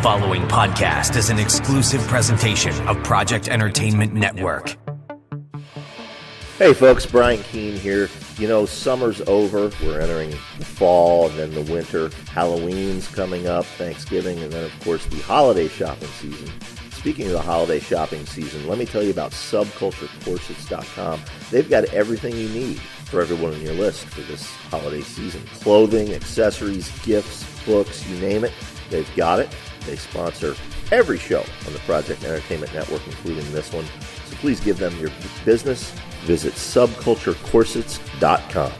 following podcast is an exclusive presentation of Project Entertainment Network. Hey folks, Brian Keene here. You know, summer's over. We're entering the fall and then the winter. Halloween's coming up, Thanksgiving, and then of course the holiday shopping season. Speaking of the holiday shopping season, let me tell you about subculturecorsets.com. They've got everything you need for everyone on your list for this holiday season. Clothing, accessories, gifts, books, you name it, they've got it. They sponsor every show on the Project Entertainment Network, including this one. So please give them your business. Visit subculturecorsets.com.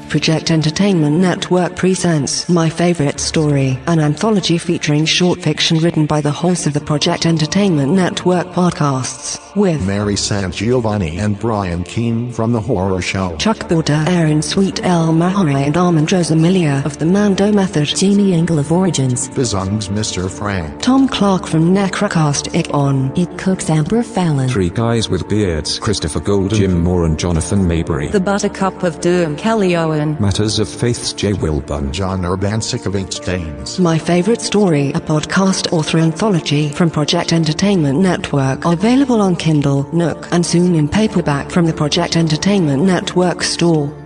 Project Entertainment Network presents My Favorite Story, an anthology featuring short fiction written by the hosts of the Project Entertainment Network podcasts, with Mary Sangiovanni and Brian Keene from The Horror Show, Chuck Border, Aaron Sweet, El Mahare and Armand Rosamilia of the Mando Method, Jeannie Engel of Origins, Bizung's Mr. Frank, Tom Clark from Necrocast, It On, It Cooks, Amber Fallon, Three Guys with Beards, Christopher Golden, Jim Moore and Jonathan Maybury, The Buttercup of Doom, Kelly Owen, Matters of Faith's Jay Wilburn, John Urbancic of 8 Stains. My Favorite Story, a podcast author anthology from Project Entertainment Network, available on Kindle, Nook, and soon in paperback from the Project Entertainment Network store.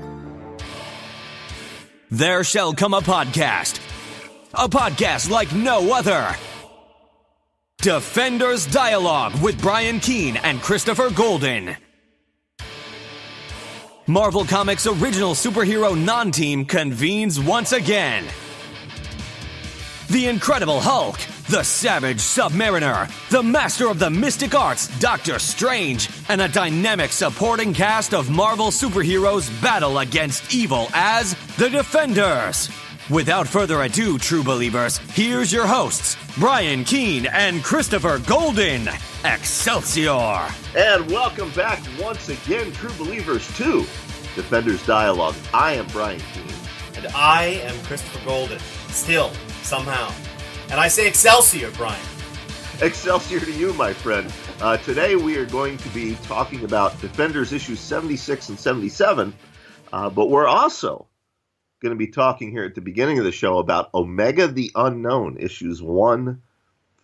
There shall come a podcast like no other. Defenders Dialogue with Brian Keene and Christopher Golden. Marvel Comics' original superhero non-team convenes once again. The Incredible Hulk, the Savage Submariner, the Master of the Mystic Arts, Doctor Strange, and a dynamic supporting cast of Marvel superheroes battle against evil as the Defenders. Without further ado, true believers, here's your hosts, Brian Keene and Christopher Golden. Excelsior! And welcome back once again, true believers, to Defenders Dialogue. I am Brian Keene. And I am Christopher Golden. Still, somehow. And I say Excelsior, Brian. Excelsior to you, my friend. Today we are going to be talking about Defenders issues 76 and 77, but we're also going to be talking here at the beginning of the show about Omega the Unknown, issues 1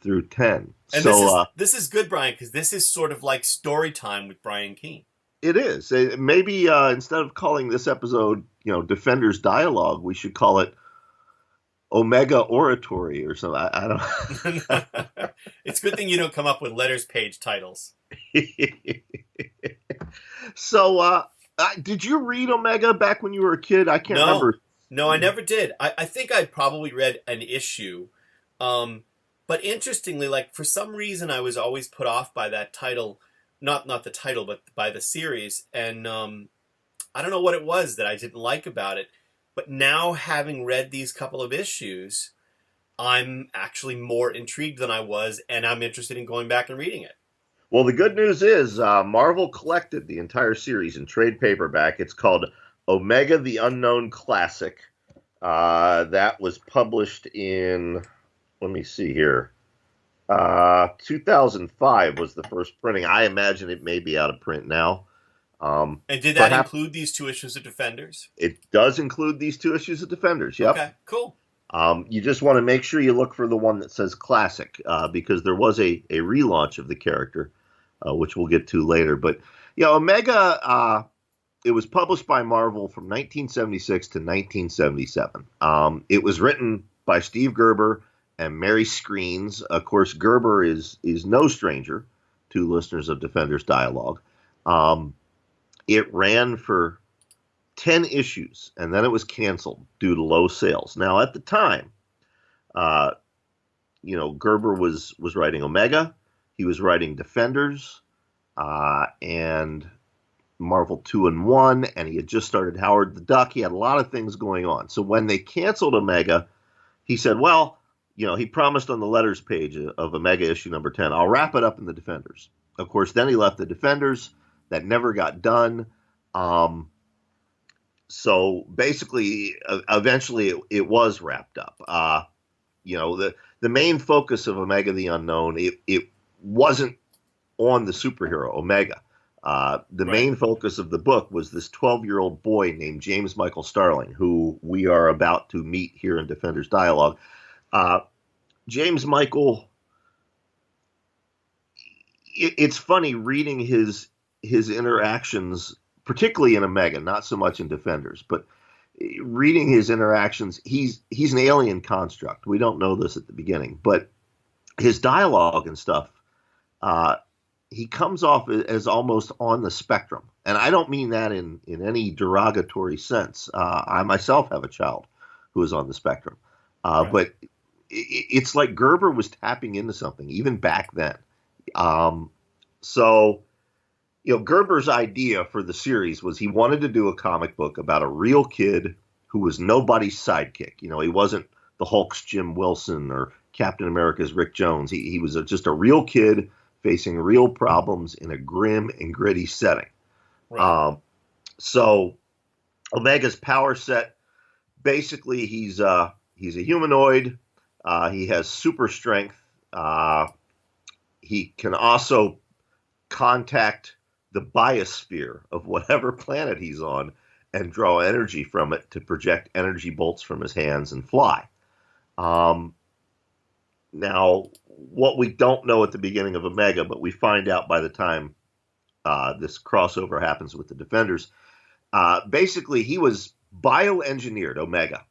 through 10. And so, this is good, Brian, because this is sort of like story time with Brian Keene. It is. Maybe instead of calling this episode, Defenders Dialogue, we should call it Omega Oratory or something. I don't know. It's a good thing you don't come up with letters page titles. So, did you read Omega back when you were a kid? I can't remember. No, I never did. I think I probably read an issue. But interestingly, like for some reason, I was always put off by that title. Not the title, but by the series. And I don't know what it was that I didn't like about it. But now, having read these couple of issues, I'm actually more intrigued than I was, and I'm interested in going back and reading it. Well, the good news is Marvel collected the entire series in trade paperback. It's called Omega the Unknown Classic. That was published in, let me see here, 2005 was the first printing. I imagine it may be out of print now. And did that include these 2 issues of Defenders? It does include these 2 issues of Defenders, yep. Okay, cool. You just want to make sure you look for the one that says Classic, because there was a relaunch of the character, which we'll get to later. But, Omega, it was published by Marvel from 1976 to 1977. It was written by Steve Gerber and Mary Screens. Of course, Gerber is no stranger to listeners of Defenders Dialogue. It ran for 10 issues, and then it was canceled due to low sales. Now, at the time, Gerber was writing Omega, he was writing Defenders, and Marvel 2 and 1, and he had just started Howard the Duck. He had a lot of things going on. So when they canceled Omega, he said, well, he promised on the letters page of Omega issue number 10, I'll wrap it up in the Defenders. Of course, then he left the Defenders. That never got done. So basically, eventually it was wrapped up. The main focus of Omega the Unknown, it wasn't on the superhero Omega. The main focus of the book was this 12-year-old boy named James Michael Starling, who we are about to meet here in Defenders Dialogue. James Michael, it's funny reading his interactions, particularly in Omega, not so much in Defenders, but reading his interactions. He's an alien construct. We don't know this at the beginning, but his dialogue and stuff, he comes off as almost on the spectrum. And I don't mean that in any derogatory sense. I myself have a child who is on the spectrum. Right. But it's like Gerber was tapping into something even back then. So, Gerber's idea for the series was he wanted to do a comic book about a real kid who was nobody's sidekick. He wasn't the Hulk's Jim Wilson or Captain America's Rick Jones. He was just a real kid facing real problems in a grim and gritty setting. Right. So Omega's power set, basically he's a humanoid. He has super strength. He can also contact the biosphere of whatever planet he's on and draw energy from it to project energy bolts from his hands and fly. Now, what we don't know at the beginning of Omega, but we find out by the time this crossover happens with the Defenders, basically he was bioengineered, Omega,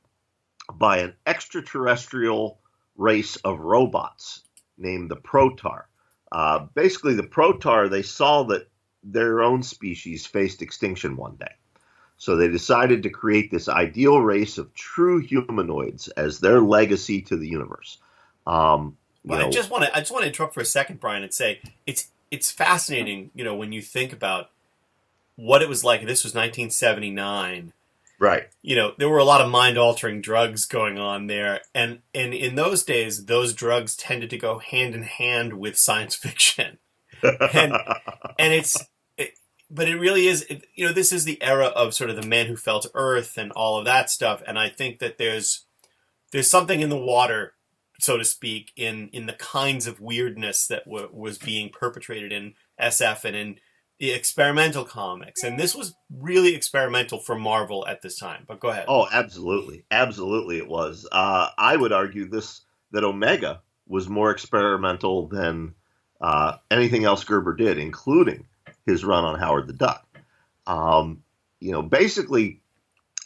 by an extraterrestrial race of robots named the Protar. Basically, the Protar, they saw that their own species faced extinction one day. So they decided to create this ideal race of true humanoids as their legacy to the universe. I just want to interrupt for a second, Brian, and say it's fascinating, when you think about what it was like. This was 1979. Right. There were a lot of mind-altering drugs going on there, and in those days, those drugs tended to go hand in hand with science fiction, but it really is. This is the era of sort of the man who fell to earth and all of that stuff, and I think that there's something in the water, so to speak, in the kinds of weirdness that was being perpetrated in SF and in the experimental comics. And this was really experimental for Marvel at this time. But go ahead. Oh, absolutely. Absolutely it was. I would argue that Omega was more experimental than anything else Gerber did, including his run on Howard the Duck. Basically,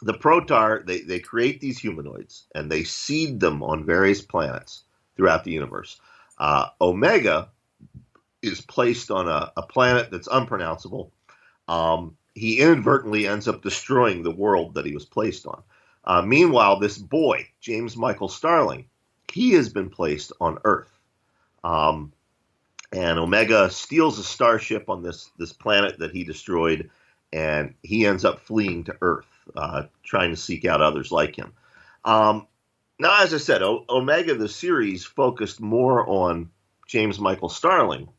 the Protar, they create these humanoids, and they seed them on various planets throughout the universe. Omega is placed on a planet that's unpronounceable. He inadvertently ends up destroying the world that he was placed on. Meanwhile, this boy, James Michael Starling, he has been placed on Earth. And Omega steals a starship on this planet that he destroyed, and he ends up fleeing to Earth, trying to seek out others like him. Now, as I said, Omega, the series, focused more on James Michael Starling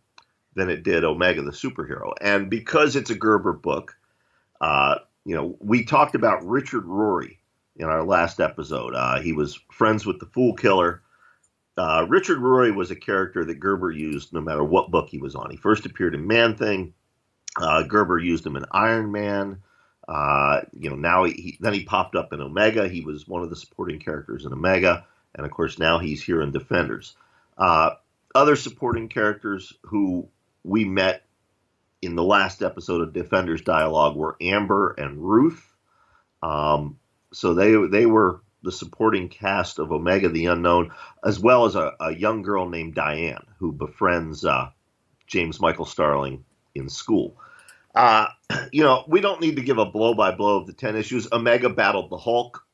than it did Omega, the superhero. And because it's a Gerber book, we talked about Richard Rory in our last episode. He was friends with the Fool Killer. Richard Rory was a character that Gerber used no matter what book he was on. He first appeared in Man-Thing. Gerber used him in Iron Man. Now he popped up in Omega. He was one of the supporting characters in Omega. And, of course, now he's here in Defenders. Other supporting characters who we met in the last episode of Defenders Dialogue were Amber and Ruth. So they were the supporting cast of Omega the Unknown, as well as a young girl named Diane, who befriends James Michael Starling in school. We don't need to give a blow-by-blow of the 10 issues. Omega battled the Hulk.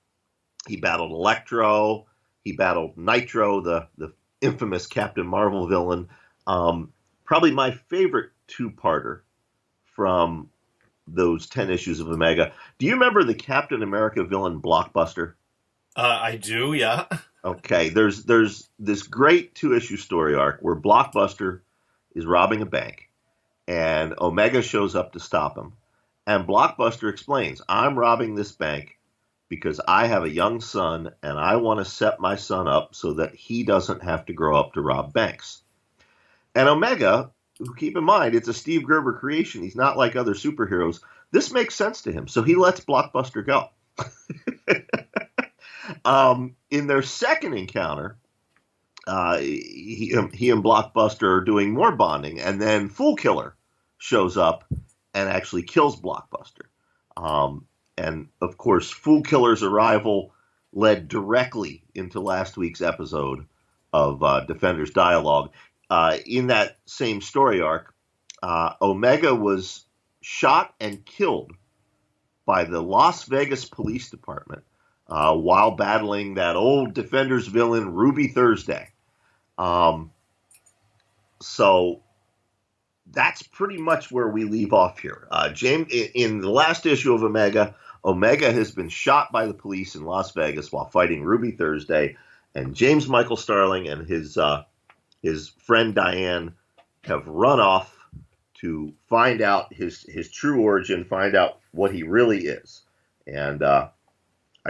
He battled Electro. He battled Nitro, the infamous Captain Marvel villain. Probably my favorite two-parter from those 10 issues of Omega. Do you remember the Captain America villain Blockbuster? I do, yeah. Okay, there's this great 2-issue story arc where Blockbuster is robbing a bank, and Omega shows up to stop him. And Blockbuster explains, I'm robbing this bank because I have a young son, and I want to set my son up so that he doesn't have to grow up to rob banks. And Omega, keep in mind, it's a Steve Gerber creation. He's not like other superheroes. This makes sense to him, so he lets Blockbuster go. In their second encounter, he and Blockbuster are doing more bonding, and then Fool Killer shows up and actually kills Blockbuster. And of course, Fool Killer's arrival led directly into last week's episode of Defenders Dialogue. In that same story arc, Omega was shot and killed by the Las Vegas Police Department while battling that old Defenders villain, Ruby Thursday. So that's pretty much where we leave off here. James, in the last issue of Omega, Omega has been shot by the police in Las Vegas while fighting Ruby Thursday, and James Michael Starling and his friend Diane have run off to find out his true origin, find out what he really is. And I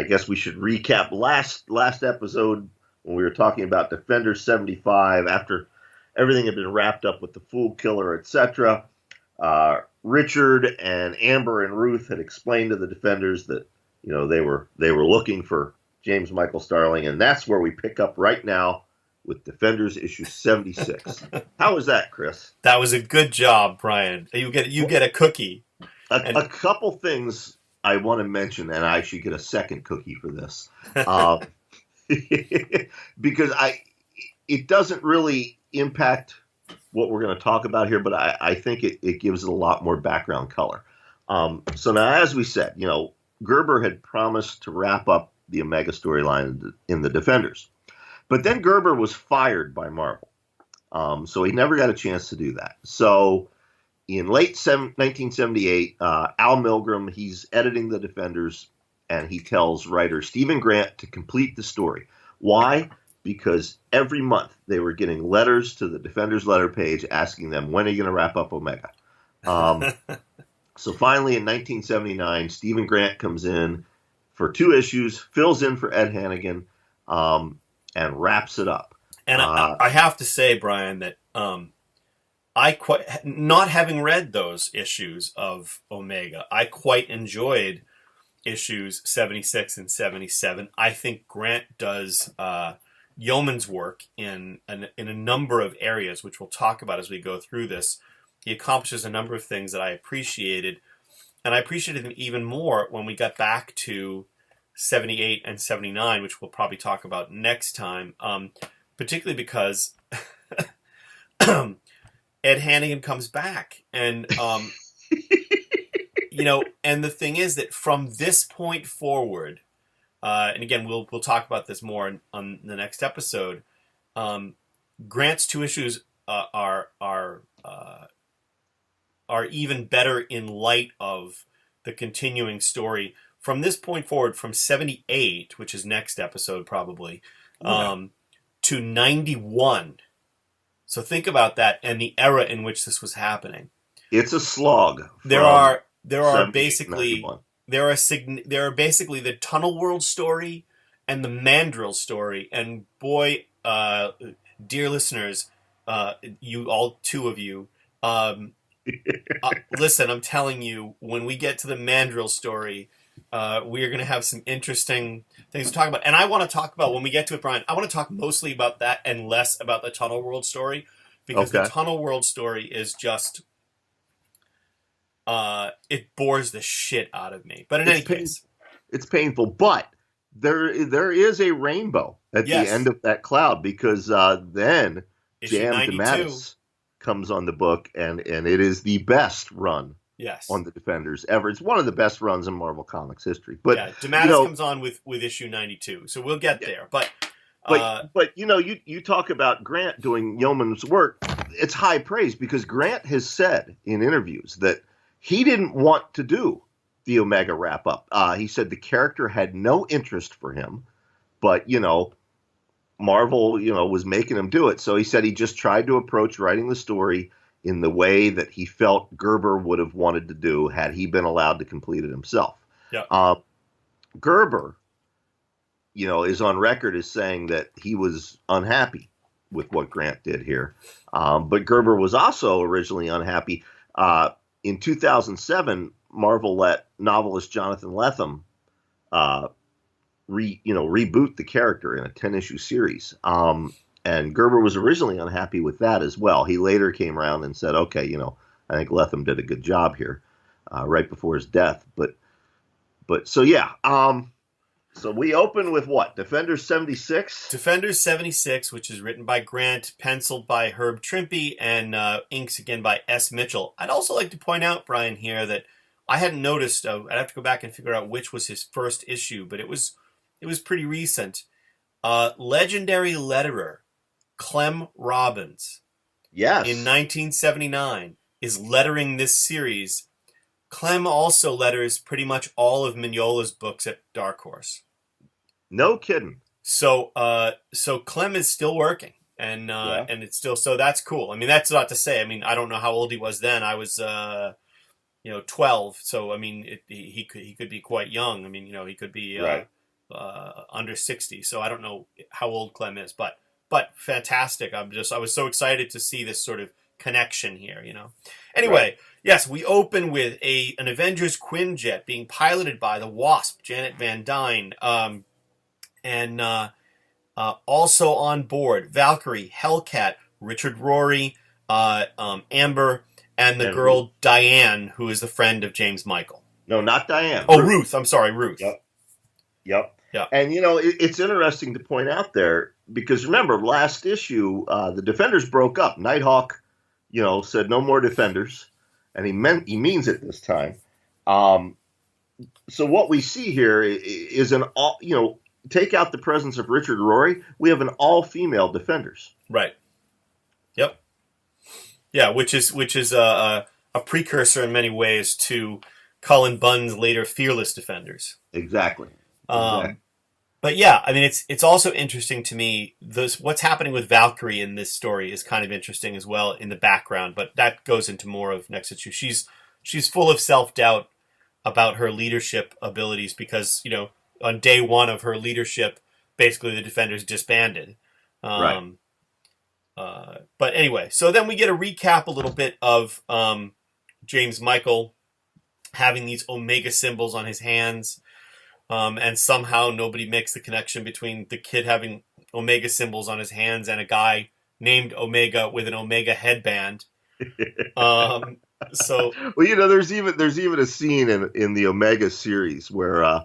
guess we should recap last episode when we were talking about Defender 75 after everything had been wrapped up with the Fool Killer, etc. Richard and Amber and Ruth had explained to the Defenders that they were looking for James Michael Starling, and that's where we pick up right now with Defenders issue 76. How was that, Chris? That was a good job, Brian. You get a cookie. A couple things I want to mention, and I should get a second cookie for this, because it doesn't really impact what we're going to talk about here, but I think it gives it a lot more background color. So now, as we said, Gerber had promised to wrap up the Omega storyline in the Defenders. But then Gerber was fired by Marvel, so he never got a chance to do that. So in late 1978, Al Milgrom, he's editing the Defenders, and he tells writer Stephen Grant to complete the story. Why? Because every month they were getting letters to the Defenders letter page asking them, when are you going to wrap up Omega? So finally in 1979, Stephen Grant comes in for 2 issues, fills in for Ed Hannigan, and wraps it up. And I have to say, Brian, that not having read those issues of Omega, I quite enjoyed issues 76 and 77. I think Grant does yeoman's work in a number of areas, which we'll talk about as we go through this. He accomplishes a number of things that I appreciated, and I appreciated them even more when we got back to 78 and 79, which we'll probably talk about next time, particularly because Ed Hannigan comes back. And, and the thing is that from this point forward, and again, we'll talk about this more on the next episode, Grant's 2 issues are even better in light of the continuing story. From this point forward, from 78, which is next episode probably, to 91. So think about that and the era in which this was happening. It's a slog. There are basically the Tunnel World story and the Mandrill story. And boy, dear listeners, you all 2 of you, listen, I'm telling you, when we get to the Mandrill story, we are going to have some interesting things to talk about. And I want to talk about, when we get to it, Brian, I want to talk mostly about that and less about the Tunnel World story, because the Tunnel World story is just, it bores the shit out of me. But in any case. It's painful, but there is a rainbow at the end of that cloud, because then Jam DeMatteis comes on the book, and it is the best run on the Defenders ever. It's one of the best runs in Marvel Comics history. But DeMatteis comes on with issue 92, so we'll get there. But you talk about Grant doing yeoman's work. It's high praise, because Grant has said in interviews that he didn't want to do the Omega wrap up. He said the character had no interest for him, but Marvel was making him do it. So he said he just tried to approach writing the story in the way that he felt Gerber would have wanted to do had he been allowed to complete it himself. Yeah. Gerber, is on record as saying that he was unhappy with what Grant did here. But Gerber was also originally unhappy. In 2007, Marvel let novelist Jonathan Lethem reboot the character in a 10-issue series. And Gerber was originally unhappy with that as well. He later came around and said, okay, I think Lethem did a good job here right before his death. But so, yeah. So we open with what? Defenders 76? Defenders 76, which is written by Grant, penciled by Herb Trimpe, and inks again by S. Mitchell. I'd also like to point out, Brian, here that I hadn't noticed. I'd have to go back and figure out which was his first issue, but it was pretty recent. Legendary letterer Clem Robbins, Yes. in 1979, is lettering this series. Clem also letters pretty much all of Mignola's books at Dark Horse. No kidding. So Clem is still working, and it's still, so that's cool. I mean, that's not to say, I don't know how old he was then. I was 12, so he could be quite young. He could be right. Under 60. So I don't know how old Clem is, but fantastic. I was so excited to see this sort of connection here. Anyway. Right. Yes, we open with an Avengers Quinjet being piloted by the Wasp, Janet Van Dyne, and also on board Valkyrie, Hellcat, Richard Rory, Amber, and the girl Ruth. Diane, who is the friend of James Michael. No, not Diane. Oh, Ruth. I'm sorry, Ruth. Yep. Yeah. And, it's interesting to point out there, because remember, last issue, the Defenders broke up. Nighthawk, said no more Defenders. And he means it this time. So what we see here is an all, take out the presence of Richard Rory, we have an all-female Defenders. Right. Yep. Yeah, which is a precursor in many ways to Cullen Bunn's later Fearless Defenders. Exactly. But yeah, it's also interesting to me. What's happening with Valkyrie in this story is kind of interesting as well in the background, but that goes into more of next issue. She's full of self-doubt about her leadership abilities because, on day one of her leadership, basically the Defenders disbanded. Right. But anyway, so then we get a recap a little bit of James Michael having these Omega symbols on his hands. And somehow nobody makes the connection between the kid having Omega symbols on his hands and a guy named Omega with an Omega headband. So, well, there's even a scene in the Omega series where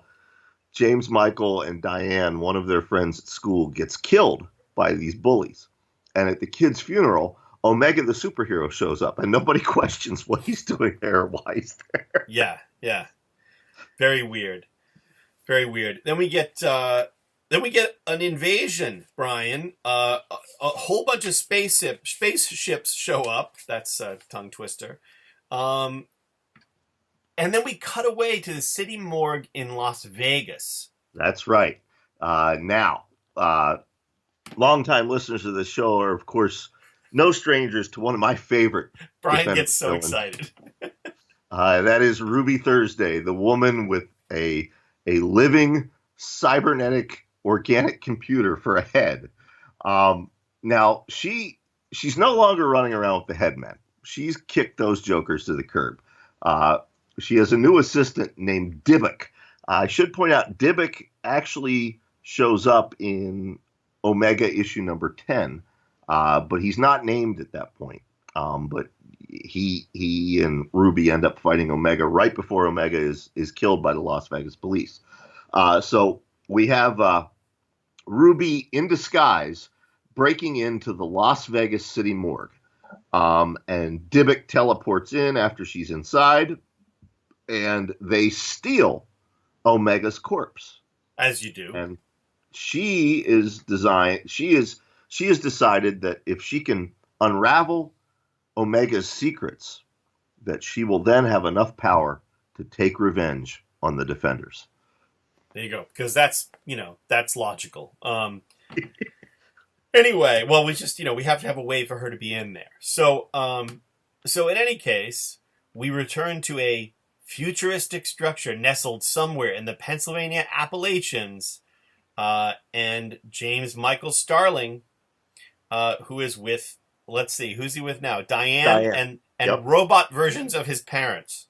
James Michael and Diane, one of their friends at school, gets killed by these bullies, and at the kid's funeral, Omega the superhero shows up, and nobody questions what he's doing there or why he's there. Yeah, very weird. Very weird. Then we get an invasion, Brian. A whole bunch of spaceships show up. That's a tongue twister. And then we cut away to the city morgue in Las Vegas. That's right. Now, longtime listeners of the show are, of course, no strangers to one of my favorite. Brian gets so villains. excited. That is Ruby Thursday, the woman with a living cybernetic organic computer for a head. Now she's no longer running around with the headmen. She's kicked those jokers to the curb. She has a new assistant named Dybbuk. I should point out Dybbuk actually shows up in Omega issue number 10, but he's not named at that point. But he and Ruby end up fighting Omega right before Omega is killed by the Las Vegas police. So we have Ruby in disguise breaking into the Las Vegas city morgue. And Dybbuk teleports in after she's inside, and they steal Omega's corpse. As you do. And she has decided that if she can unravel Omega's secrets, that she will then have enough power to take revenge on the Defenders. There you go. Because that's logical. Anyway, well, we just, we have to have a way for her to be in there. So in any case, we return to a futuristic structure nestled somewhere in the Pennsylvania Appalachians, and James Michael Starling, who is with, let's see, who's he with now? Diane. And Yep. robot versions of his parents.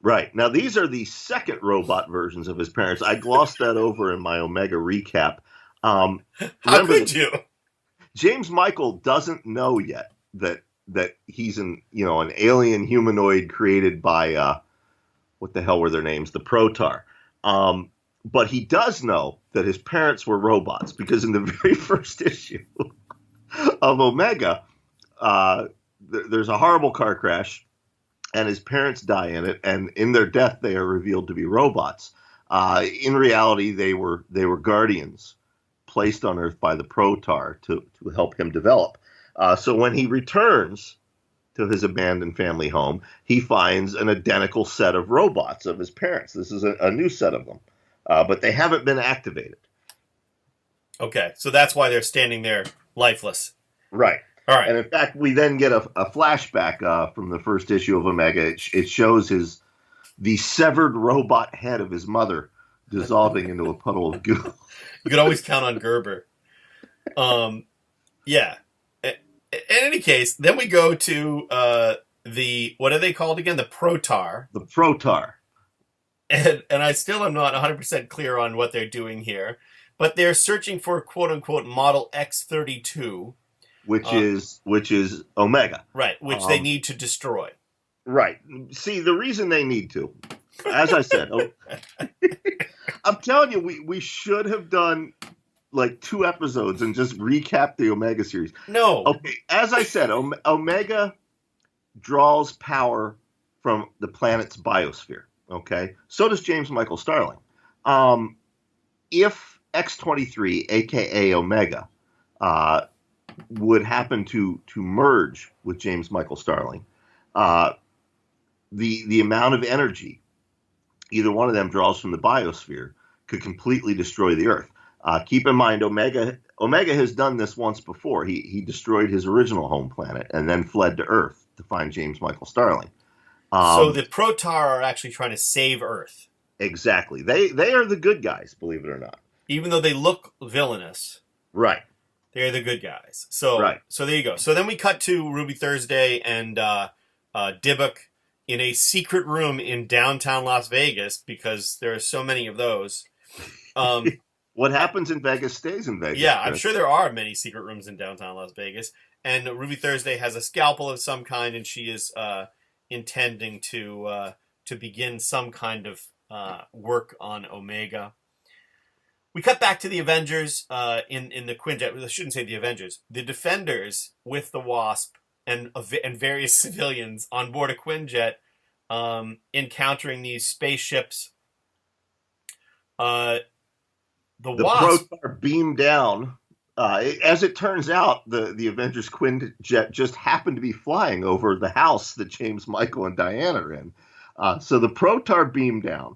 Right. Now, these are the second robot versions of his parents. I glossed that over in my Omega recap. How could you? James Michael doesn't know yet that he's an alien humanoid created by what the hell were their names? The Protar. But he does know that his parents were robots, because in the very first issue of Omega, there's a horrible car crash, and his parents die in it, and in their death they are revealed to be robots. In reality, they were guardians placed on Earth by the Protar to help him develop. So when he returns to his abandoned family home, he finds an identical set of robots of his parents. This is a new set of them, but they haven't been activated. Okay, so that's why they're standing there lifeless. Right. All right. And in fact, we then get a flashback from the first issue of Omega. It shows the severed robot head of his mother dissolving into a puddle of goo. You could always count on Gerber. Yeah. In any case, then we go to what are they called again? The Protar. The Protar. And I still am not 100% clear on what they're doing here. But they're searching for quote-unquote Model X-32. Which is Omega. Right, which they need to destroy. Right. See, the reason they need to, as I said, I'm telling you, we should have done like 2 episodes and just recap the Omega series. No. Okay, as I said, Omega draws power from the planet's biosphere. Okay, so does James Michael Starling. If X-23, aka Omega, would happen to merge with James Michael Starling, the amount of energy either one of them draws from the biosphere could completely destroy the Earth. Keep in mind, Omega has done this once before. He destroyed his original home planet and then fled to Earth to find James Michael Starling. So the Protar are actually trying to save Earth. Exactly. They are the good guys, believe it or not. Even though they look villainous. Right. They're the good guys. So right. So there you go. So then we cut to Ruby Thursday and Dybbuk in a secret room in downtown Las Vegas, because there are so many of those. What happens in Vegas stays in Vegas. Yeah, I'm sure there are many secret rooms in downtown Las Vegas. And Ruby Thursday has a scalpel of some kind, and she is intending to begin some kind of work on Omega. We cut back to the Avengers in the Quinjet. I shouldn't say the Avengers. The Defenders with the Wasp and various civilians on board a Quinjet, encountering these spaceships. The Wasp Protar beamed down. As it turns out, the Avengers Quinjet just happened to be flying over the house that James Michael and Diana are in. So the Protar beamed down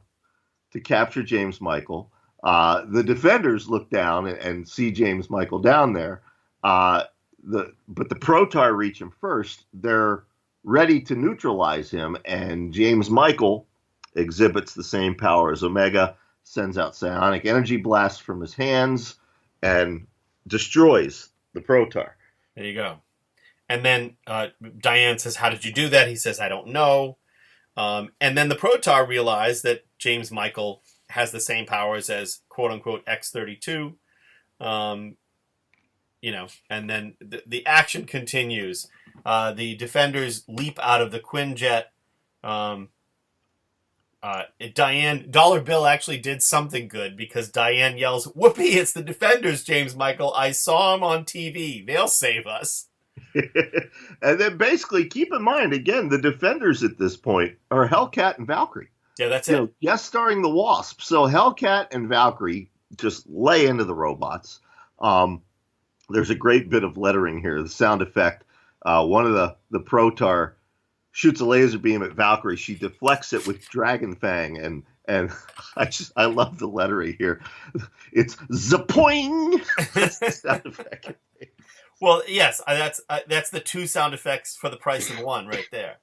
to capture James Michael. The Defenders look down and see James Michael down there. But the Protar reach him first. They're ready to neutralize him, and James Michael exhibits the same power as Omega, sends out psionic energy blasts from his hands, and destroys the Protar. There you go. And then Diane says, "How did you do that?" He says, "I don't know." And then the Protar realize that James Michael has the same powers as quote-unquote X-32. And then the action continues. The Defenders leap out of the Quinjet. Dollar Bill actually did something good, because Diane yells, "Whoopee, it's the Defenders, James Michael. I saw them on TV. They'll save us." And then basically, keep in mind, again, the Defenders at this point are Hellcat and Valkyrie. Yeah, that's it. Guest starring the Wasp. So Hellcat and Valkyrie just lay into the robots. There's a great bit of lettering here. The sound effect. One of the Protar shoots a laser beam at Valkyrie. She deflects it with Dragon Fang, and I love the lettering here. It's zapoing. That's the sound effect. Well, yes, that's the 2 sound effects for the price of 1 right there.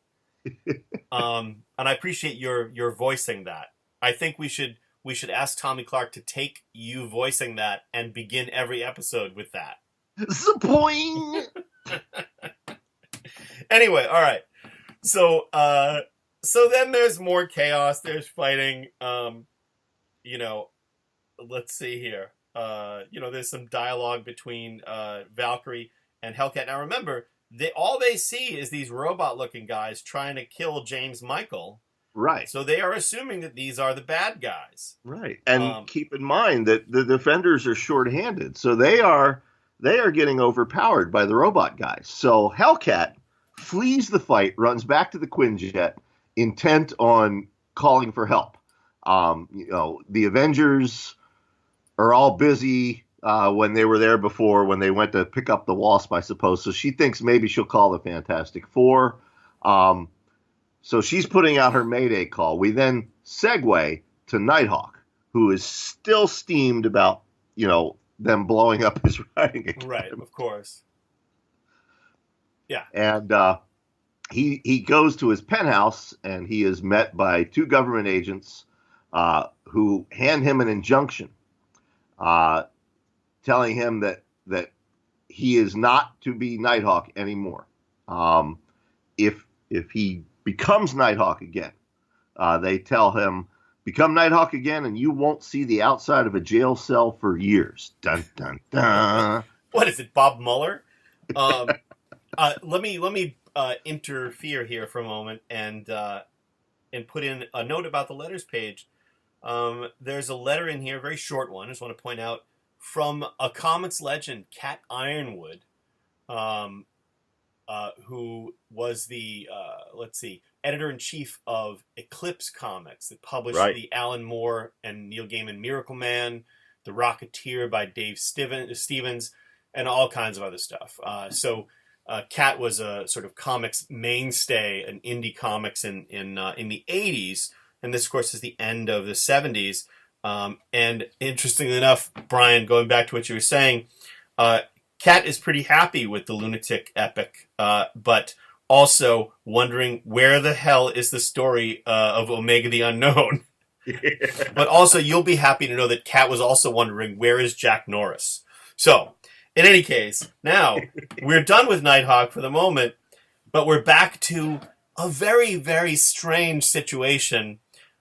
And I appreciate your voicing that. I think we should ask Tommy Clark to take you voicing that and begin every episode with that. Zapoing. Anyway, all right. So then there's more chaos. There's fighting. Let's see here. there's some dialogue between Valkyrie and Hellcat. Now remember, all they see is these robot-looking guys trying to kill James Michael. Right. So they are assuming that these are the bad guys. Right. And keep in mind that the defenders are short-handed, so they are getting overpowered by the robot guys. So Hellcat flees the fight, runs back to the Quinjet, intent on calling for help. The Avengers are all busy when they were there before, when they went to pick up the Wasp, I suppose. So she thinks maybe she'll call the Fantastic Four. So she's putting out her Mayday call. We then segue to Nighthawk, who is still steamed about, them blowing up his writing academy. Right, of course. Yeah. And he goes to his penthouse, and he is met by two government agents who hand him an injunction, telling him that he is not to be Nighthawk anymore. If he becomes Nighthawk again, they tell him, become Nighthawk again, and you won't see the outside of a jail cell for years. Dun dun dun. What is it, Bob Mueller? Let me interfere here for a moment and put in a note about the letters page. There's a letter in here, a very short one. I just want to point out, from a comics legend, Cat Ironwood, who was the editor-in-chief of Eclipse Comics, that published the Alan Moore and Neil Gaiman Miracle Man, The Rocketeer by Dave Stevens, and all kinds of other stuff. So Cat was a sort of comics mainstay, an indie comics in the 80s, and this, of course, is the end of the 70s. And interestingly enough, Brian, going back to what you were saying, Cat is pretty happy with the Lunatic epic, but also wondering where the hell is the story of Omega the Unknown. But also, you'll be happy to know that Cat was also wondering, where is Jack Norris? So, in any case, now, we're done with Nighthawk for the moment, but we're back to a very, very strange situation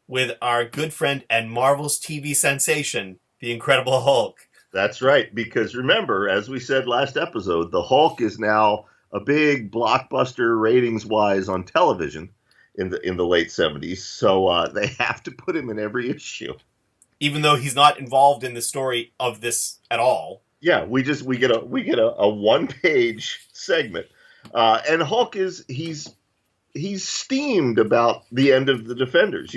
with our good friend and Marvel's TV sensation, the Incredible Hulk. That's right, because remember, as we said last episode, the Hulk is now a big blockbuster ratings-wise on television in the late 70s, so they have to put him in every issue. Even though he's not involved in the story of this at all. Yeah, we get a one-page segment, and Hulk he's steamed about the end of the Defenders.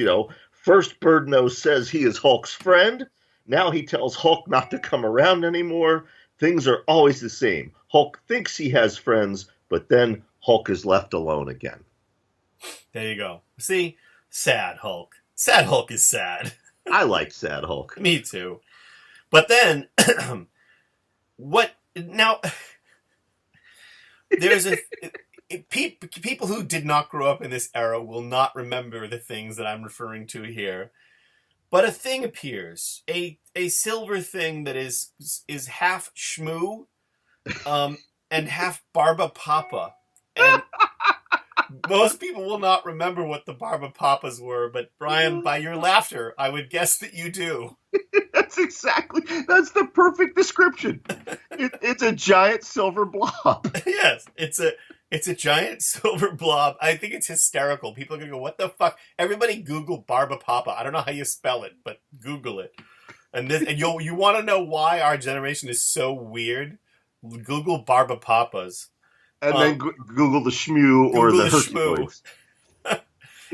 First Birdnose says he is Hulk's friend. Now he tells Hulk not to come around anymore. Things are always the same. Hulk thinks he has friends, but then Hulk is left alone again. There you go. See, sad Hulk. Sad Hulk is sad. I like sad Hulk. Me too. But then, what now? There's people who did not grow up in this era will not remember the things that I'm referring to here. But a thing appears, a silver thing that is half Shmoo, and half Barba Papa. And most people will not remember what the Barba Papas were, but Brian, by your laughter, I would guess that you do. That's the perfect description. It's a giant silver blob. Yes, it's a giant silver blob. I think it's hysterical. People are going to go, what the fuck? Everybody Google Barba Papa. I don't know how you spell it, but Google it. And you want to know why our generation is so weird? Google Barba Papas. And then Google the Shmoo or the Hercules.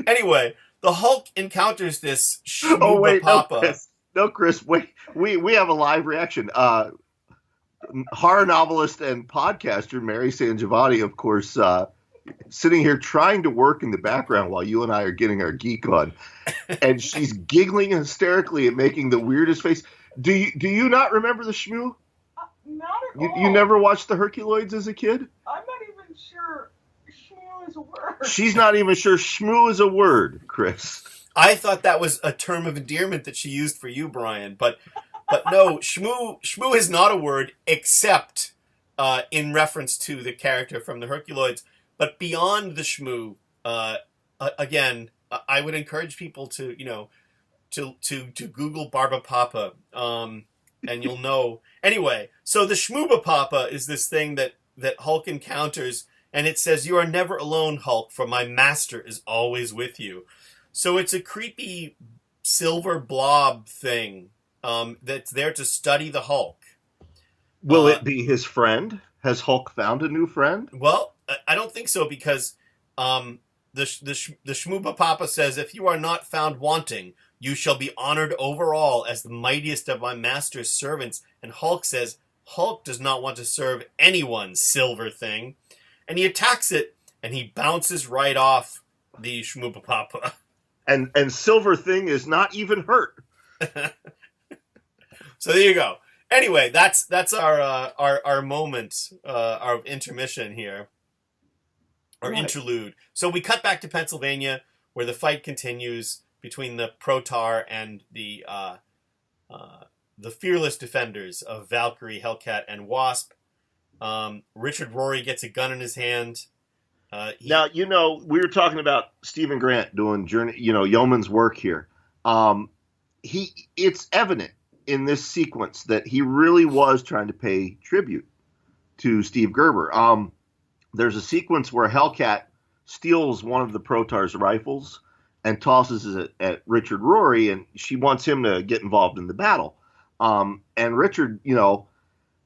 Anyway, the Hulk encounters this Shmoo Papa. No, Chris, wait. We have a live reaction. Horror novelist and podcaster Mary Sangiovanni, of course, sitting here trying to work in the background while you and I are getting our geek on, and she's giggling hysterically and making the weirdest face. Do you not remember the Shmoo? Not at all. You never watched the Herculoids as a kid? I'm not even sure Shmoo is a word. She's not even sure Shmoo is a word, Chris. I thought that was a term of endearment that she used for you, Brian, but no, Shmoo is not a word except in reference to the character from the Herculoids. But beyond the Shmoo, again, I would encourage people to Google Barba Papa. and you'll know. Anyway, so the Shmoo Papa is this thing that Hulk encounters, and it says, "You are never alone, Hulk, for my master is always with you." So it's a creepy silver blob thing that's there to study the Hulk. Will it be his friend? Has Hulk found a new friend? Well, I don't think so, because the Shmoo Papa says, "If you are not found wanting, you shall be honored over all as the mightiest of my master's servants." And Hulk says, Hulk does not want to serve anyone, silver thing. And he attacks it, and he bounces right off the Shmoo Papa. And silver thing is not even hurt. So there you go. Anyway, that's our moment, our intermission here, our interlude. So we cut back to Pennsylvania, where the fight continues between the Protar and the fearless defenders of Valkyrie, Hellcat, and Wasp. Richard Rory gets a gun in his hand. Now, we were talking about Stephen Grant doing yeoman's work here. It's evident in this sequence that he really was trying to pay tribute to Steve Gerber. There's a sequence where Hellcat steals one of the Protar's rifles and tosses it at Richard Rory, and she wants him to get involved in the battle. And Richard,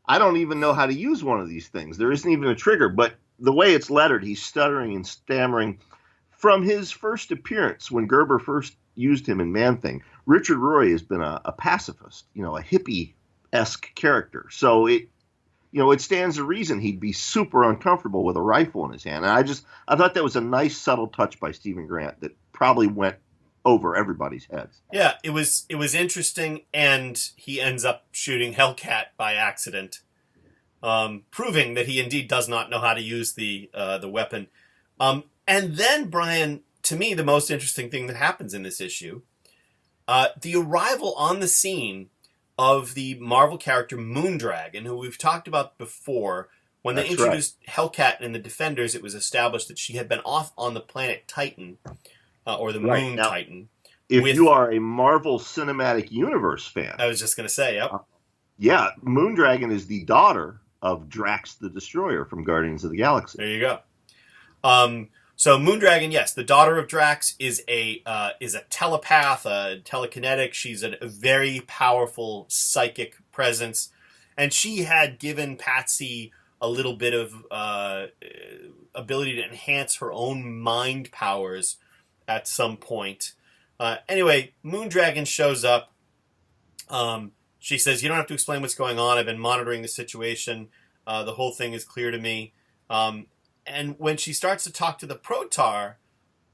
I don't even know how to use one of these things. There isn't even a trigger, but the way it's lettered, he's stuttering and stammering. From his first appearance, when Gerber first used him in Man-Thing, Richard Rory has been a pacifist, a hippie-esque character. So it stands to reason he'd be super uncomfortable with a rifle in his hand. And I thought that was a nice, subtle touch by Stephen Grant that probably went over everybody's heads. Yeah, it was interesting, and he ends up shooting Hellcat by accident, proving that he indeed does not know how to use the weapon. And then, Brian, to me, the most interesting thing that happens in this issue, the arrival on the scene of the Marvel character Moondragon, who we've talked about before. When they introduced Hellcat in the Defenders, it was established that she had been off on the planet Titan, or the Moon Titan. If you are a Marvel Cinematic Universe fan. I was just going to say, yep. Yeah, Moondragon is the daughter of Drax the Destroyer from Guardians of the Galaxy. There you go. So Moondragon, yes, the daughter of Drax, is a telepath, a telekinetic. She's a very powerful psychic presence, and she had given Patsy a little bit of ability to enhance her own mind powers at some point. Anyway, Moondragon shows up. She says, "You don't have to explain what's going on. I've been monitoring the situation. The whole thing is clear to me." And when she starts to talk to the Protar,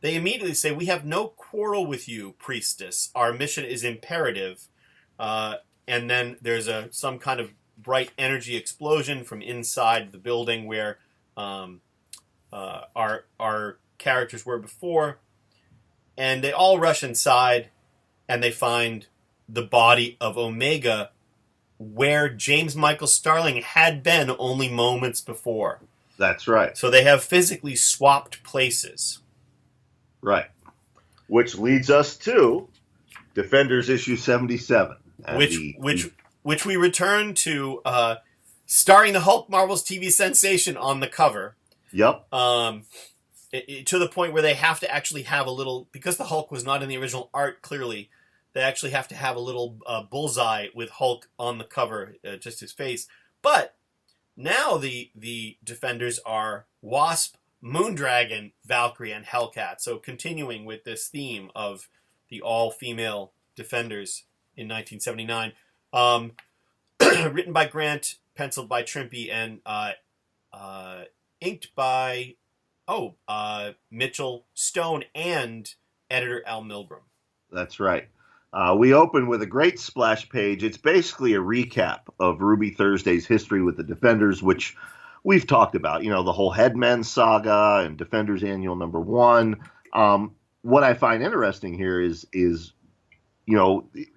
they immediately say, "We have no quarrel with you, priestess. Our mission is imperative." And then there's some kind of bright energy explosion from inside the building where our characters were before. And they all rush inside, and they find the body of Omega where James Michael Starling had been only moments before. That's right. So they have physically swapped places. Right. Which leads us to Defenders issue 77. Which we return to, starring the Hulk, Marvel's TV sensation, on the cover. Yep. To the point where they have to actually have a little, because the Hulk was not in the original art, clearly, they actually have to have a little bullseye with Hulk on the cover, just his face. But now the Defenders are Wasp, Moondragon, Valkyrie, and Hellcat. So continuing with this theme of the all-female Defenders in 1979. Written by Grant, penciled by Trimpe, and inked by Mitchell Stone and editor Al Milgrom. That's right. We open with a great splash page. It's basically a recap of Ruby Thursday's history with the Defenders, which we've talked about. The whole Headman saga and Defenders Annual number 1. What I find interesting here is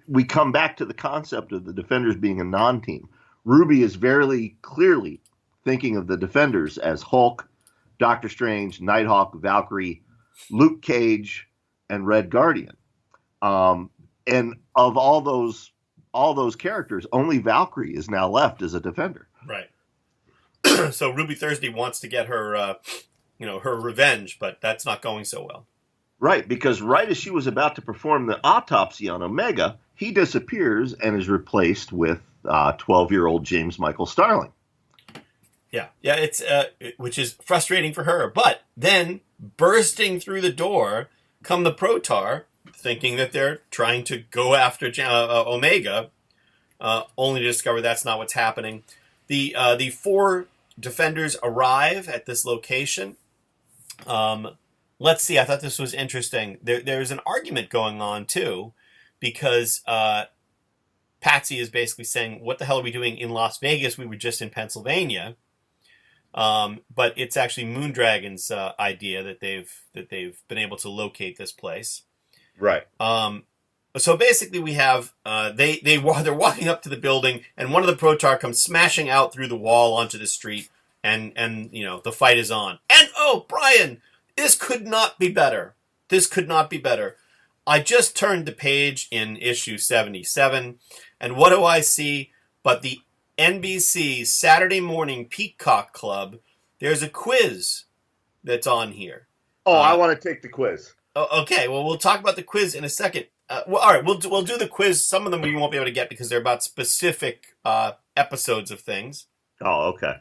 we come back to the concept of the Defenders being a non-team. Ruby is very clearly thinking of the Defenders as Hulk, Doctor Strange, Nighthawk, Valkyrie, Luke Cage, and Red Guardian. And of all those all those characters, only Valkyrie is now left as a defender. Right. So Ruby Thursday wants to get her, her revenge, but that's not going so well. Right, because right as she was about to perform the autopsy on Omega, he disappears and is replaced with 12-year-old James Michael Starling. Yeah, it's which is frustrating for her. But then, bursting through the door, come the Protar, thinking that they're trying to go after Omega, only to discover that's not what's happening. The 4 defenders arrive at this location. Let's see, I thought this was interesting. There's an argument going on, too, because Patsy is basically saying, what the hell are we doing in Las Vegas? We were just in Pennsylvania. But it's actually Moondragon's idea that they've been able to locate this place. Right. So basically, we have they're walking up to the building, and one of the Protar comes smashing out through the wall onto the street, and the fight is on. And Brian, this could not be better. This could not be better. I just turned the page in issue 77, and what do I see but the NBC Saturday Morning Peacock Club? There's a quiz that's on here. Oh, I want to take the quiz. Okay, well, we'll talk about the quiz in a second. All right, we'll do the quiz. Some of them we won't be able to get because they're about specific episodes of things. Oh, okay.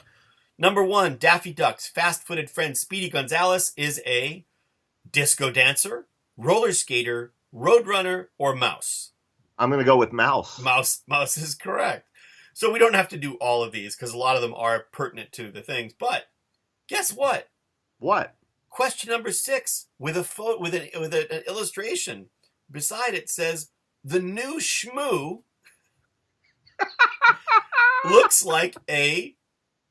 Number 1, Daffy Duck's fast-footed friend Speedy Gonzales is a disco dancer, roller skater, roadrunner, or mouse. I'm going to go with mouse. Mouse is correct. So we don't have to do all of these because a lot of them are pertinent to the things. But guess what? What? Question number 6 with an illustration beside it says the new Shmoo looks like a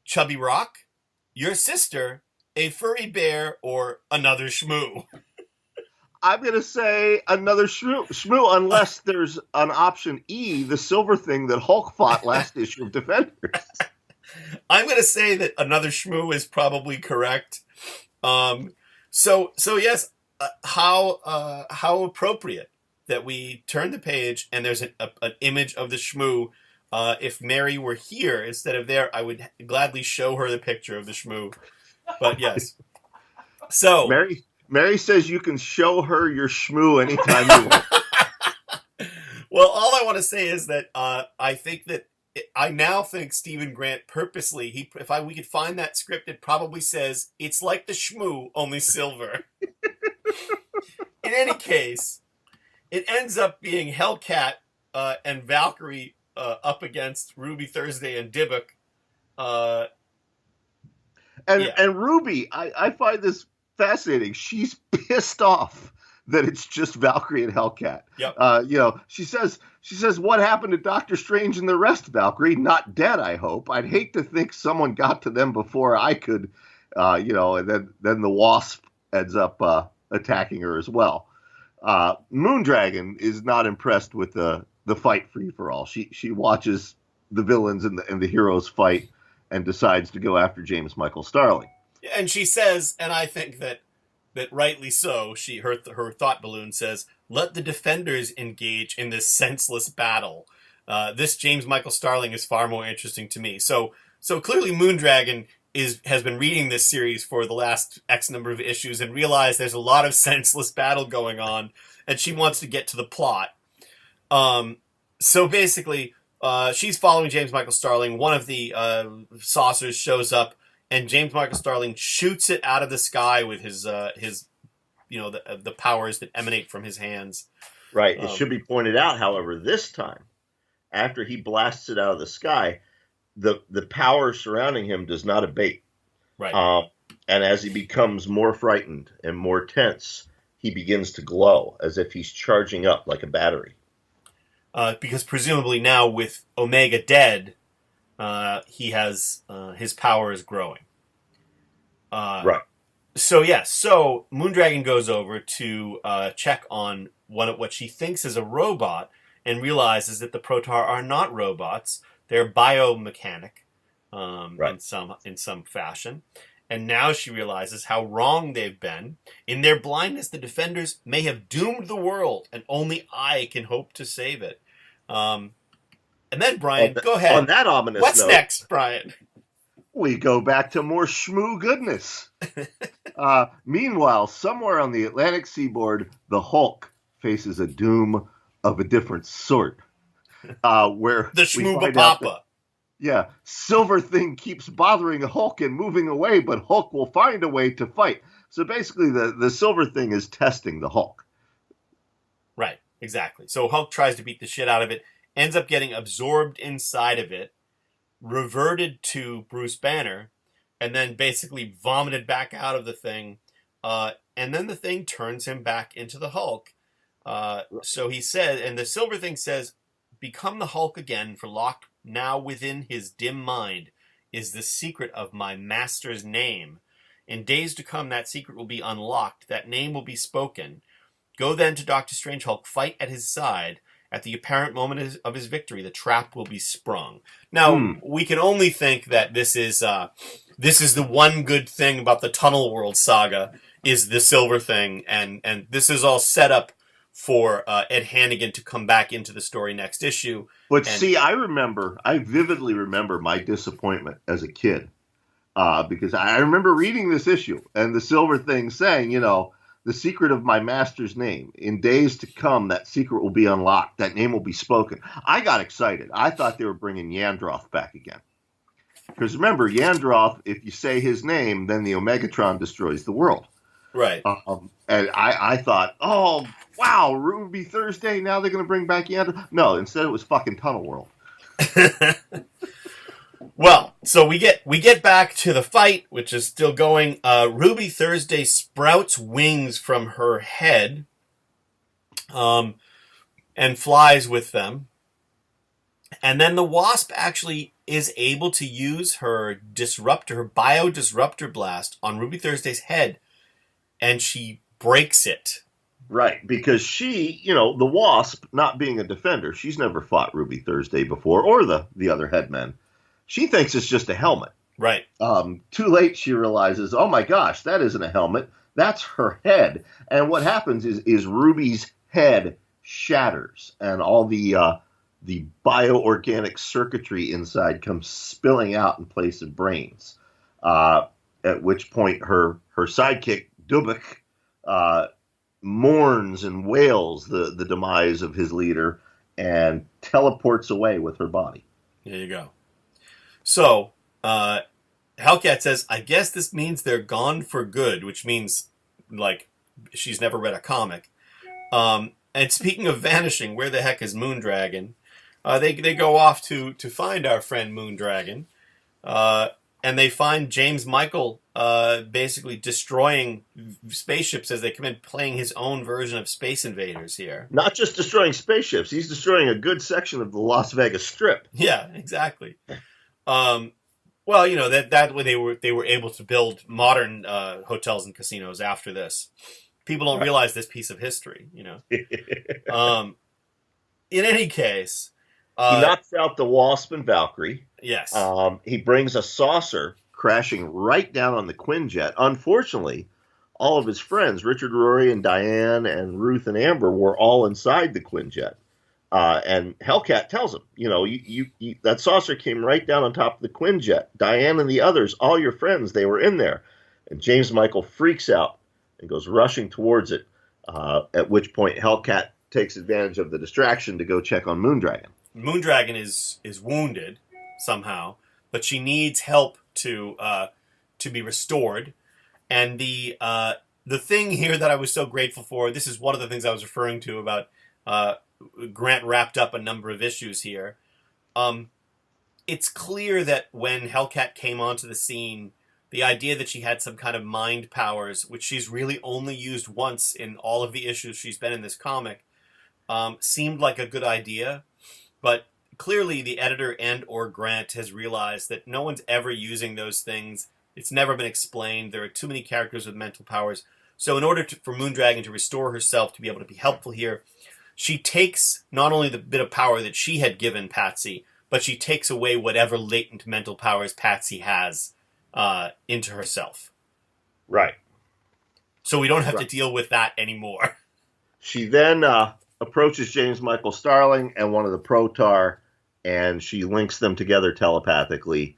chubby rock, your sister, a furry bear, or another Shmoo. I'm going to say another Shmoo unless there's an option E, the silver thing that Hulk fought last issue of Defenders. I'm going to say that another Shmoo is probably correct. So yes, how appropriate that we turn the page and there's an image of the Shmoo. If Mary were here instead of there, I would gladly show her the picture of the Shmoo. But yes. So Mary says you can show her your Shmoo anytime you want. Well, all I want to say is that I now think Stephen Grant purposely, we could find that script, it probably says, it's like the Shmoo, only silver. In any case, it ends up being Hellcat and Valkyrie up against Ruby Thursday and Dybbuk. And Ruby, I find this fascinating. She's pissed off that it's just Valkyrie and Hellcat. Yep. She says, what happened to Doctor Strange and the rest, Valkyrie? Not dead, I hope. I'd hate to think someone got to them before I could, and then the Wasp ends up attacking her as well. Moondragon is not impressed with the fight free for all. She watches the villains and the heroes fight and decides to go after James Michael Starling. And she says, and I think that rightly so, her thought balloon says, let the defenders engage in this senseless battle. This James Michael Starling is far more interesting to me. So clearly Moondragon has been reading this series for the last X number of issues and realized there's a lot of senseless battle going on, and she wants to get to the plot. So basically, she's following James Michael Starling. One of the saucers shows up, and James Michael Starling shoots it out of the sky with his the powers that emanate from his hands. Right. It should be pointed out, however, this time, after he blasts it out of the sky, the power surrounding him does not abate. Right. And as he becomes more frightened and more tense, he begins to glow as if he's charging up like a battery. Because presumably now with Omega dead, he has his power is growing. Right. So so Moondragon goes over to check on what she thinks is a robot, and realizes that the Protar are not robots; they're biomechanic, in some fashion. And now she realizes how wrong they've been. In their blindness, the defenders may have doomed the world, and only I can hope to save it. And then, Brian, go ahead. On that ominous What's note, next, Brian? we go back to more Shmoo goodness. Meanwhile, somewhere on the Atlantic seaboard, the Hulk faces a doom of a different sort. Where the Shmoo Papa. Yeah, Silver Thing keeps bothering Hulk and moving away, but Hulk will find a way to fight. So basically, the Silver Thing is testing the Hulk. Right, exactly. So Hulk tries to beat the shit out of it, ends up getting absorbed inside of it, reverted to Bruce Banner, and then basically vomited back out of the thing. And then the thing turns him back into the Hulk. So he said, and the Silver Thing says, "Become the Hulk again, for locked now within his dim mind is the secret of my master's name. In days to come, that secret will be unlocked. That name will be spoken. Go then to Doctor Strange Hulk, fight at his side. At the apparent moment of his victory, the trap will be sprung." Now, we can only think that this is the one good thing about the Tunnel World saga is the Silver Thing, and this is all set up for Ed Hannigan to come back into the story next issue. But see, I vividly remember my disappointment as a kid, because I remember reading this issue and the Silver Thing saying, the secret of my master's name. In days to come, that secret will be unlocked. That name will be spoken. I got excited. I thought they were bringing Yandroth back again. Because remember, Yandroth, if you say his name, then the Omegatron destroys the world. Right. And I thought, oh, wow, Ruby Thursday, now they're going to bring back Yandroth? No, instead it was fucking Tunnel World. Well, so we get back to the fight, which is still going. Ruby Thursday sprouts wings from her head, and flies with them. And then the Wasp actually is able to use her bio-disruptor blast on Ruby Thursday's head, and she breaks it. Right, because she, the Wasp, not being a defender, she's never fought Ruby Thursday before, or the other headmen. She thinks it's just a helmet. Right. Too late, she realizes, oh my gosh, that isn't a helmet. That's her head. And what happens is Ruby's head shatters, and all the bioorganic circuitry inside comes spilling out in place of brains. At which point her sidekick, Dubik, mourns and wails the demise of his leader and teleports away with her body. There you go. So, Hellcat says, "I guess this means they're gone for good," which means, like, she's never read a comic. And speaking of vanishing, where the heck is Moondragon? They go off to find our friend Moondragon, and they find James Michael basically destroying spaceships as they come in, playing his own version of Space Invaders here. Not just destroying spaceships, he's destroying a good section of the Las Vegas Strip. Yeah, exactly. Well, that way they were able to build modern hotels and casinos after this. People don't realize this piece of history, In any case, he knocks out the Wasp and Valkyrie. Yes. He brings a saucer crashing right down on the Quinjet. Unfortunately, all of his friends, Richard, Rory, and Diane, and Ruth and Amber, were all inside the Quinjet. And Hellcat tells him, you that saucer came right down on top of the Quinjet. Diane and the others, all your friends, they were in there. And James Michael freaks out and goes rushing towards it, at which point Hellcat takes advantage of the distraction to go check on Moondragon. Moondragon is wounded somehow, but she needs help to be restored. And the thing here that I was so grateful for, this is one of the things I was referring to about Grant wrapped up a number of issues here. It's clear that when Hellcat came onto the scene, the idea that she had some kind of mind powers, which she's really only used once in all of the issues she's been in this comic, seemed like a good idea. But clearly the editor and or Grant has realized that no one's ever using those things. It's never been explained. There are too many characters with mental powers. So in order for Moondragon to restore herself, to be able to be helpful here, she takes not only the bit of power that she had given Patsy, but she takes away whatever latent mental powers Patsy has into herself. Right. So we don't have to deal with that anymore. She then approaches James Michael Starling and one of the Protar and she links them together telepathically.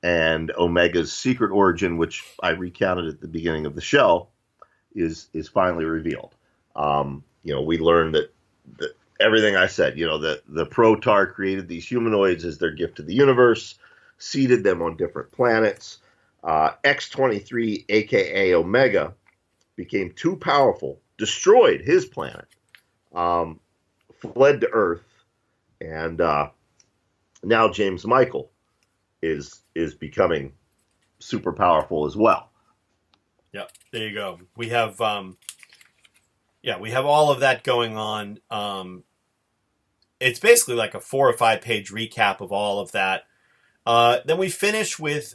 And Omega's secret origin, which I recounted at the beginning of the show, is finally revealed. We learned that everything I said, that the Protar created these humanoids as their gift to the universe, seeded them on different planets. X-23, a.k.a. Omega, became too powerful, destroyed his planet, fled to Earth, and now James Michael is becoming super powerful as well. Yep, there you go. We have we have all of that going on. It's basically like a 4 or 5 page recap of all of that. Then we finish with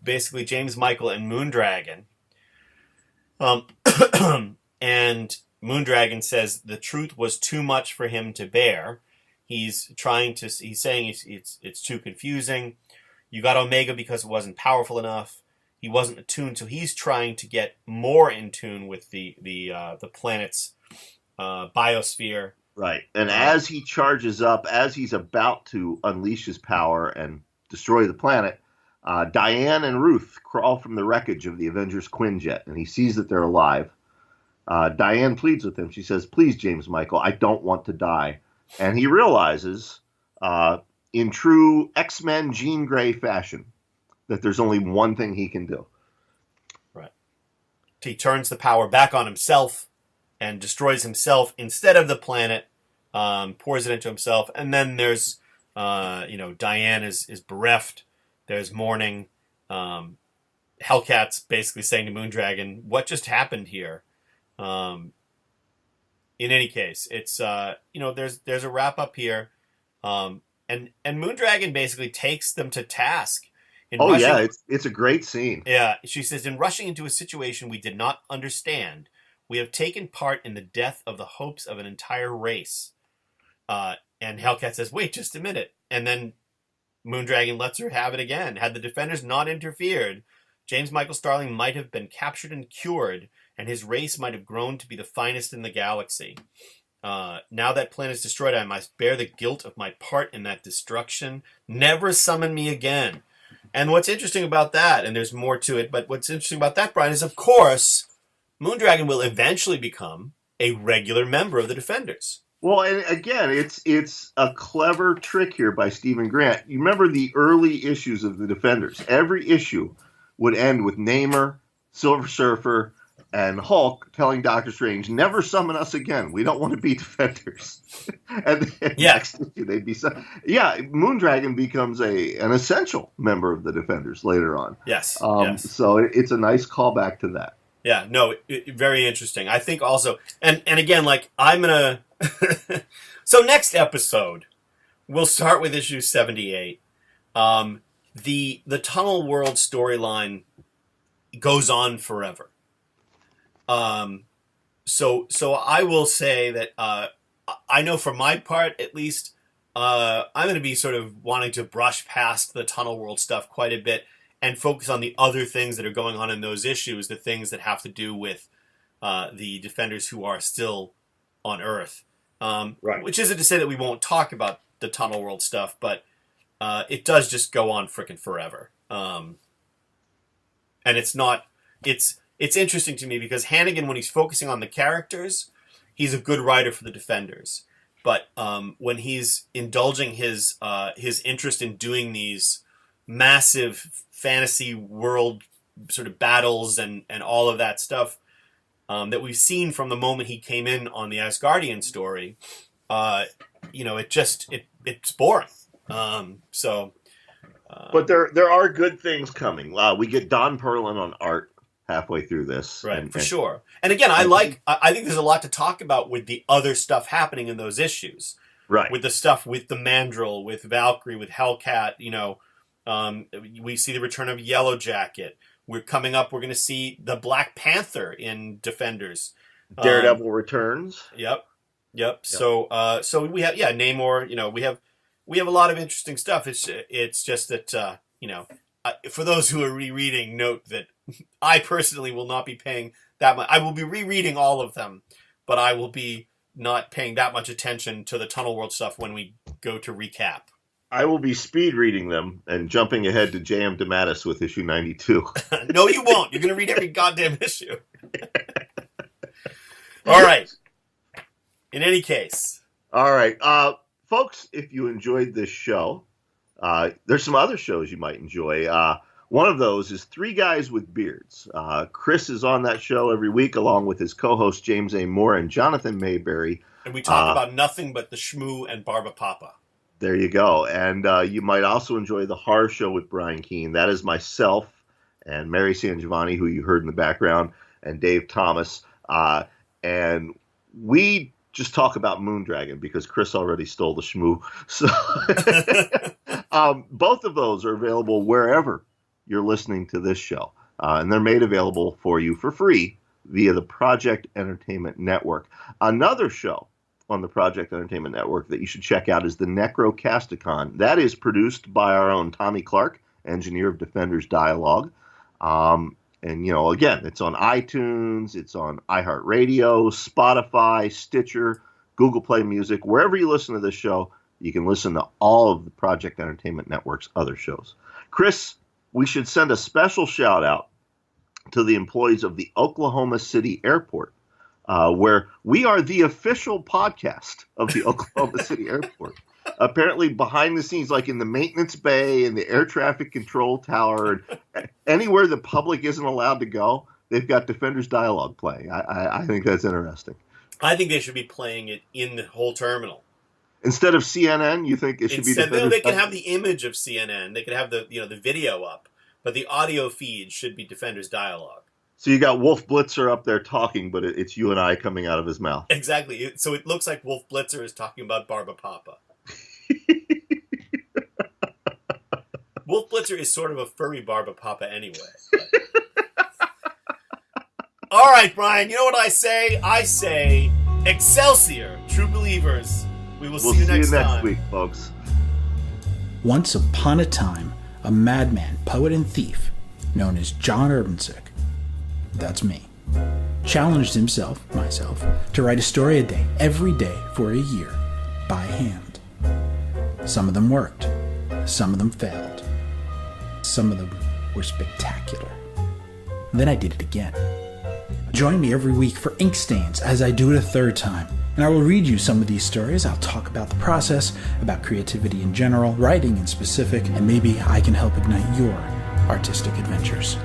basically James Michael and Moondragon. And Moondragon says the truth was too much for him to bear. He's saying it's too confusing. You got Omega because it wasn't powerful enough. He wasn't attuned, so he's trying to get more in tune with the planet's biosphere. Right. And as he charges up, as he's about to unleash his power and destroy the planet, Diane and Ruth crawl from the wreckage of the Avengers Quinjet, and he sees that they're alive. Diane pleads with him. She says, "Please, James Michael, I don't want to die." And he realizes, in true X-Men Jean Grey fashion, that there's only one thing he can do. Right. He turns the power back on himself and destroys himself instead of the planet, pours it into himself. And then there's, Diane is bereft. There's mourning. Hellcat's basically saying to Moondragon, what just happened here? In any case, it's, there's a wrap up here. And Moondragon basically takes them to task. It's a great scene. Yeah, she says, in rushing into a situation we did not understand, we have taken part in the death of the hopes of an entire race. And Hellcat says, wait just a minute. And then Moondragon lets her have it again. Had the Defenders not interfered, James Michael Starling might have been captured and cured, and his race might have grown to be the finest in the galaxy. Now that planet is destroyed, I must bear the guilt of my part in that destruction. Never summon me again. And what's interesting about that, and there's more to it, but what's interesting about that, Brian, is of course, Moondragon will eventually become a regular member of the Defenders. Well, and again, it's a clever trick here by Stephen Grant. You remember the early issues of the Defenders. Every issue would end with Namor, Silver Surfer, and Hulk telling Doctor Strange, never summon us again. We don't want to be Defenders. And then next issue, they'd be... Moondragon becomes an essential member of the Defenders later on. Yes. So it's a nice callback to that. Yeah, no, very interesting. I think also... And again, like, I'm going to... So next episode, we'll start with issue 78. The Tunnel World storyline goes on forever. So I will say that I know for my part, at least, I'm going to be sort of wanting to brush past the Tunnel World stuff quite a bit and focus on the other things that are going on in those issues, the things that have to do with the Defenders who are still on Earth. Right. Which isn't to say that we won't talk about the Tunnel World stuff, but it does just go on frickin' forever. And it's not... It's interesting to me because Hannigan, when he's focusing on the characters, he's a good writer for the Defenders. But when he's indulging his interest in doing these massive fantasy world sort of battles and all of that stuff that we've seen from the moment he came in on the Asgardian story, it's boring. But there are good things coming. We get Don Perlin on art halfway through this. Right, for sure. And again, I think there's a lot to talk about with the other stuff happening in those issues. Right. With the stuff with the Mandrill, with Valkyrie, with Hellcat, we see the return of Yellow Jacket. We're going to see the Black Panther in Defenders. Daredevil returns. Yep. So we have, Namor, we have a lot of interesting stuff. It's just that, for those who are rereading, note that I personally will not be paying that much. I will be rereading all of them, but I will be not paying that much attention to the Tunnel World stuff when we go to recap. I will be speed reading them and jumping ahead to J.M. DeMatteis with issue 92. No, you won't. You're going to read every goddamn issue. All right. In any case. All right. Folks, if you enjoyed this show, there's some other shows you might enjoy. One of those is Three Guys with Beards. Chris is on that show every week along with his co-host James A. Moore and Jonathan Mayberry. And we talk about nothing but the Shmoo and Barba Papa. There you go. And you might also enjoy the Horror Show with Brian Keene. That is myself and Mary San Giovanni, who you heard in the background, and Dave Thomas. And we just talk about Moondragon because Chris already stole the Shmoo. So both of those are available wherever you're listening to this show. And they're made available for you for free via the Project Entertainment Network. Another show on the Project Entertainment Network that you should check out is the Necrocasticon. That is produced by our own Tommy Clark, engineer of Defenders Dialogue. And, again, it's on iTunes, it's on iHeartRadio, Spotify, Stitcher, Google Play Music. Wherever you listen to this show, you can listen to all of the Project Entertainment Network's other shows. Chris, we should send a special shout-out to the employees of the Oklahoma City Airport, where we are the official podcast of the Oklahoma City Airport. Apparently behind the scenes, like in the maintenance bay and the air traffic control tower, and anywhere the public isn't allowed to go, they've got Defenders Dialogue playing. I think that's interesting. I think they should be playing it in the whole terminal. Instead of CNN, you think it should be Defenders? They could have the image of CNN. They could have the video up, but the audio feed should be Defenders Dialogue. So you got Wolf Blitzer up there talking, but it's you and I coming out of his mouth. Exactly. So it looks like Wolf Blitzer is talking about Barba Papa. Wolf Blitzer is sort of a furry Barba Papa anyway. All right, Brian, you know what I say? I say Excelsior, true believers. We'll see you next time. Week, folks. Once upon a time, a madman, poet, and thief known as John Urbansick, that's me, challenged myself, to write a story a day, every day for a year, by hand. Some of them worked. Some of them failed. Some of them were spectacular. Then I did it again. Join me every week for Ink Stains as I do it a third time. And I will read you some of these stories. I'll talk about the process, about creativity in general, writing in specific, and maybe I can help ignite your artistic adventures.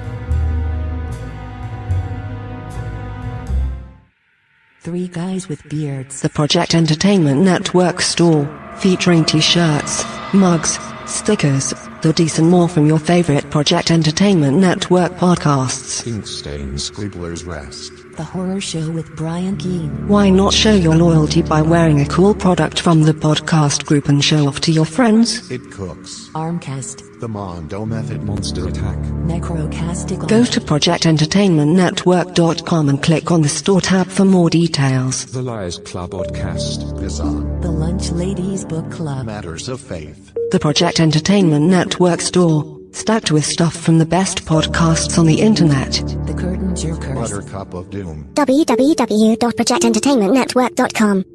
Three Guys with Beards, the Project Entertainment Network store, featuring t-shirts, mugs, stickers, hoodies and more from your favorite Project Entertainment Network podcasts. Ink Stains, Scribbler's Rest. The Horror Show with Brian Keene. Why not show your loyalty by wearing a cool product from the podcast group and show off to your friends? It Cooks. Armcast. The Mondo Method Monster Attack. Necrocasticon. Go to projectentertainmentnetwork.com and click on the store tab for more details. The Liars Club podcast. Bizarre. The Lunch Ladies Book Club. Matters of Faith. The Project Entertainment Network store, stacked with stuff from the best podcasts on the internet. The Curtain Jerkers. Buttercup of Doom. www.projectentertainmentnetwork.com.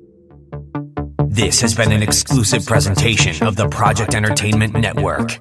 This has been an exclusive presentation of the Project Entertainment Network.